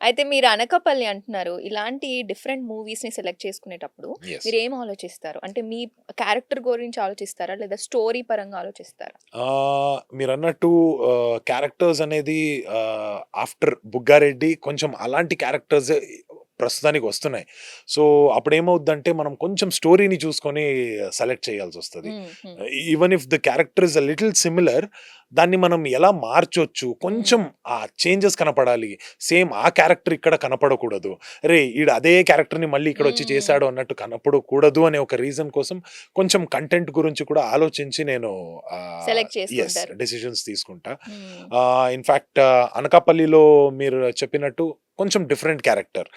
అయితే మీరు 'అనకాపల్లి' అంటున్నారు. ఇలాంటి డిఫరెంట్ మూవీస్‌ని సెలెక్ట్ చేసుకునేటప్పుడు యెస్. మీరేం ఆలోచిస్తారు? అంటే మీ క్యారెక్టర్ గురించి ఆలోచిస్తారా? లేదా స్టోరీ పరంగా ఆలోచిస్తారా? మీరన్నట్టు క్యారెక్టర్స్ అనేది ఆఫ్టర్ 'బుగ్గారెడ్డి' కొంచెం అలాంటి క్యారెక్టర్సే ప్రస్తుతానికి వస్తున్నాయి. సో, అప్పుడేమవుద్దంటే మనం కొంచెం స్టోరీని చూసుకొని సెలెక్ట్ చేయాల్సొస్తది. హ్మ్. హ్మ్. Even if the character is a little similar, దాన్ని మనం ఎలా మార్చొచ్చు, కొంచెం హ్మ్. ఆ చేంజెస్ కనపడాలి. సేమ్ ఆ క్యారెక్టర్ ఇక్కడ కనపడకూడదు. అరే! ఈడు అదే క్యారెక్టర్‌ని మళ్ళీ ఇక్కడొచ్చి హ్మ్. చేశాడు అన్నట్టు కనపడకూడదు అనే ఒక రీజన్ కోసం కొంచెం కంటెంట్ గురించి కూడా ఆలోచించి నేను సెలెక్ట్ యెస్, చేసుకుంటారు. డెసిషన్స్ తీసుకుంటా. హ్మ్. ఇన్‌ఫాక్ట్ 'అనకాపల్లిలో' మీరు చెప్పినట్టు కొంచెం డిఫరెంట్ క్యారెక్టర్.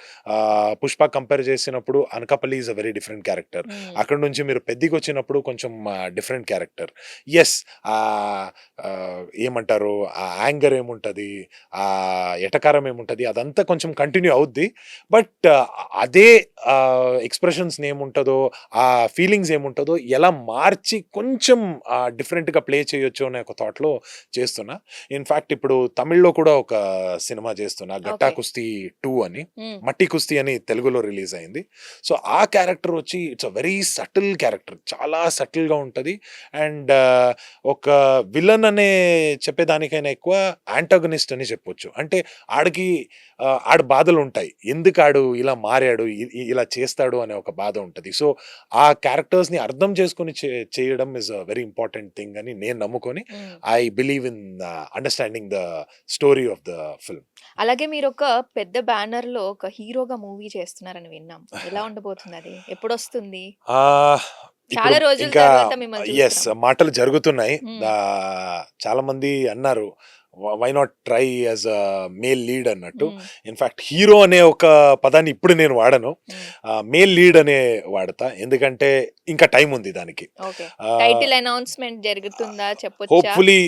'పుష్ప' కంపేర్ చేసినప్పుడు 'Anakapalli' is a very different character. హ్మ్. అక్కడి నుంచి మీరు 'పెద్దికొచ్చినప్పుడు' కొంచెం డిఫరెంట్ క్యారెక్టర్. యెస్. ఆహ్, ఏమంటారు, ఆ యాంగర్ ఏముంటది, ఎటకారం ఏముంటది, అదంతా కొంచెం కంటిన్యూ అవుద్ది. బట్ అదే ఎక్స్‌ప్రెషన్స్ ఏముంటదో, ఆ ఫీలింగ్స్ ఏముంటదో ఎలా మార్చి కొంచెం డిఫరెంట్‌గా ప్లే చేయొచ్చు అనే ఒక థాట్‌లో చేస్తున్నా. ఇన్‌ఫాక్ట్ ఇప్పుడు తమిళ్‌లో కూడా ఒక సినిమా చేస్తున్నా, 'గట్టా ఓకే. కుస్తీ 2' అని. హ్మ్. 'మట్టి కుస్తీ' అని తెలుగులో రిలీజ్ అయింది. సో, ఆ క్యారెక్టర్ వచ్చి it's a very subtle character. చాలా సటిల్‌గా ఉంటది. అండ్ ఒక విలన్ అనే చెప్పేదానికైనా ఎక్కువ యాంటాగనిస్ట్ అని చెప్పొచ్చు. అంటే ఆడికి ఆడి బాధలుంటాయి. ఎందుకాడు ఇలా మారాడు, ఇలా చేస్తాడు అనే ఒక బాధ ఉంటది. సో, ఆ క్యారెక్టర్స్‌ని అర్థం చేసుకొని చేయడం is a very important thing అని నేను నమ్ముకొని హ్మ్. I believe in understanding the story of the film. అలాగే మీరొక పెద్ద బ్యానర్‌లో ఒక హీరోగా మూవీ చేస్తున్నారని విన్నాం. ఎలా ఉండబోతుందది? ఎప్పుడొస్తుంది? ఆహ్, ఇప్పుడు చాలా రోజుల ఇంకా తర్వాత మిమ్మల్ని యెస్, చూస్తున్నాం. మాటలు జరుగుతున్నాయి. హ్మ్. చాలామంది అన్నారు, why not try as a male lead అన్నట్టు. హ్మ్. ఇన్‌ఫాక్ట్ హీరో అనే ఒక పదాన్ని ఇప్పుడు నేను వాడను. హ్మ్. మేల్ లీడ్ అనే వాడతా. ఎందుకంటే ఇంకా టైం ఉంది దానికి. ఓకే. ఆహ్ టైటిల్ అనౌన్స్‌మెంట్ జరుగుతుందా చెప్పొచ్చా? హోప్‌ఫుల్లీ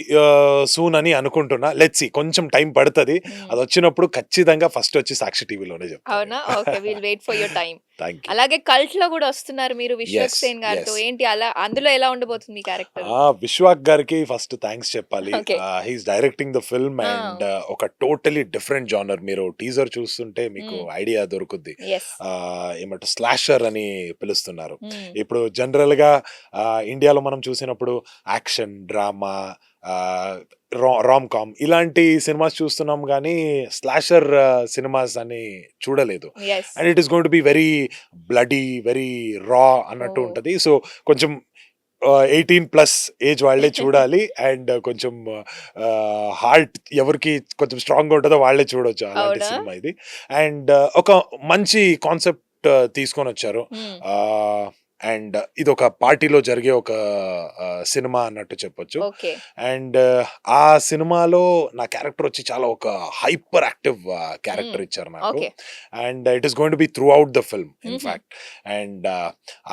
సూన్ అని అనుకుంటున్నా. లెట్స్ సీ, కొంచెం టైం పడతది. హ్మ్. అదొచ్చినప్పుడు ఖచ్చితంగా ఫస్ట్ వచ్చి 'సాక్షి టీవీలోనే' చెప్తా అవునా? నేను. Okay. Will wait for your time. Thank you. అలాగే కల్ట్‌లో గూడా వస్తున్నారు మీరు యెస్. 'విశ్వక్ సేన్' గారితో. యెస్. ఏంటి అలా అందులో ఎలా ఉండబోతుంది మీ క్యారెక్టర్? విశ్వాక్ గారికి ఫస్ట్ థాంక్స్ చెప్పాలి. Okay. He is directing the film and ఆ! ఒక టోటలీ డిఫరెంట్ జానర్. మీరు టీజర్ చూస్తుంటే మీకు హ్మ్. ఐడియా దొరుకుద్ది. యెస్. ఏమంటారు, స్లాషర్ అని పిలుస్తున్నారు. హ్మ్. ఇప్పుడు జనరల్‌గా ఇండియాలో మనం చూసినప్పుడు యాక్షన్, డ్రామా, ఆహ్, రామ్ కామ్ ఇలాంటి సినిమాస్ చూస్తున్నాం గానీ, స్లాషర్ సినిమాస్ అని చూడలేదు. Yes. And it is going to be very bloody, very రా అన్నట్టు ఓహ్! ఉంటది. సో, కొంచెం 18+ ఏజ్ వాళ్ళే చూడాలి. అండ్ కొంచెం హార్ట్ ఎవరికి కొంచెం స్ట్రాంగ్‌గా ఉంటదో వాళ్ళే చూడొచ్చు. అలాంటి అవునా? సినిమా ఇది. అండ్ ఒక మంచి కాన్సెప్ట్ తీసుకొనొచ్చారు. హ్మ్. ఆహ్, అండ్ ఇదొక పార్టీలో జరిగే ఒక సినిమా అన్నట్టు చెప్పొచ్చు. ఓకే. అండ్ ఆ సినిమాలో నా క్యారెక్టర్ వచ్చి చాలా ఒక హైపర్ యాక్టివ్ హ్మ్. క్యారెక్టర్ ఇచ్చారు నాకు. Okay. And it is going to be throughout the film హుహు. ఇన్‌ఫాక్ట్. అండ్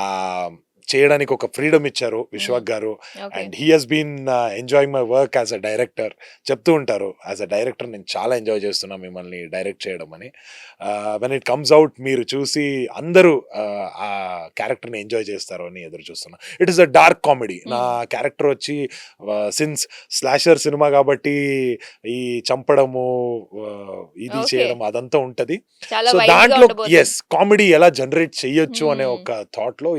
ఆహ్, చేయడానికి ఒక ఫ్రీడమ్ ఇచ్చారు హ్మ్. విశ్వక్ గారు. Okay. And he has been enjoying my work as a director. చెప్తూ ఉంటారు, యాజ్ అ డైరెక్టర్ నేను చాలా ఎంజాయ్ చేస్తున్నా మిమ్మల్ని డైరెక్ట్ చేయడం అని. వెన్ ఇట్ కమ్స్ ఔట్ మీరు చూసి అందరూ ఆ క్యారెక్టర్ని ఎంజాయ్ చేస్తారు అని ఎదురు చూస్తున్నా. It is a dark comedy. నా హ్మ్. క్యారెక్టర్ వచ్చి సిన్స్ స్లాషర్ సినిమా కాబట్టి ఈ చంపడము, ఇది ఓకే. చేయడం అదంతా ఉంటది. చాలా సో వైల్డ్‌గా దాంట్లో ఉండబోతుంది. యెస్, కామెడీ ఎలా జనరేట్ చేయొచ్చు అనే హ్మ్. ఒక థాట్‌లో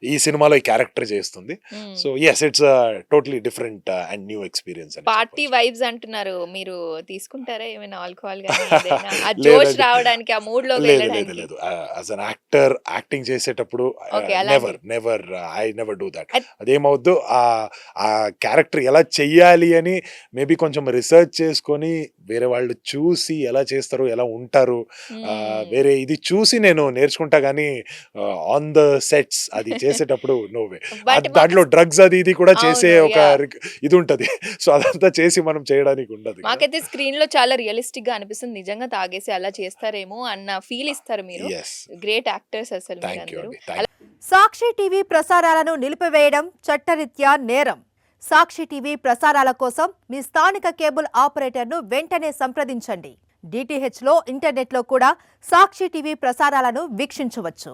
ఈ సినిమాలో ఈ క్యారెక్టర్ చేస్తుంది. హ్మ్. So yes, it's totally different and new experience అని పార్టీ చెప్పొచ్చు. వైబ్స్ అంటున్నారు. మీరు తీసుకుంటారా ఏమైనా ఆల్కహాల్ గాని ఏదైనా? ఆ జోష్ లేదండి. రావడానికి, ఆ మూడ్‌లోకి లేదు, లేదు, వెళ్ళడానికి? లేదు. యాస్ ఎన్ యాక్టర్ యాక్టింగ్ చేసేటప్పుడు ఓకే. నెవర్, అలాంటివి. Never, I never do that. అద్ అదేమవుద్దో ఆ క్యారెక్టర్ ఎలా చెయ్యాలి అని మేబీ కొంచెం రిసర్చ్ చేసుకొని, వేరే వాళ్ళు చూసి ఎలా చేస్తారు, ఎలా ఉంటారు, హ్మ్. వేరే ఇది చూసి నేను నేర్చుకుంటా గానీ, ఆన్ ద సెట్స్ అది చేసేటప్పుడు నో వే. బట్ దాంట్లో డ్రగ్స్ అది ఇది కూడా చేసే అవును. ఒక యాహ్! ఇది ఉంటది. సో, అదంతా చేసి మనం చేయడానికి ఉండదింక. మాకైతే స్క్రీన్‌లో చాలా రియలిస్టిక్‌గా అనిపిస్తుంది. నిజంగా తాగేసి అలా చేస్తారేమో అన్న ఫీల్ ఇస్తారు మీరు. యెస్. గ్రేట్ యాక్టర్స్ అసలు థాంక్ యూ మీరందరూ. అండి. థాంక్ సాక్షి టీవీ ప్రసారాలను నిలిపివేయడం చట్టరీత్యా నేరం. సాక్షి టీవీ ప్రసారాల కోసం మీ స్థానిక కేబుల్ ఆపరేటర్ను వెంటనే సంప్రదించండి. డిటిహెచ్లో ఇంటర్నెట్లో కూడా సాక్షి టీవీ ప్రసారాలను వీక్షించవచ్చు.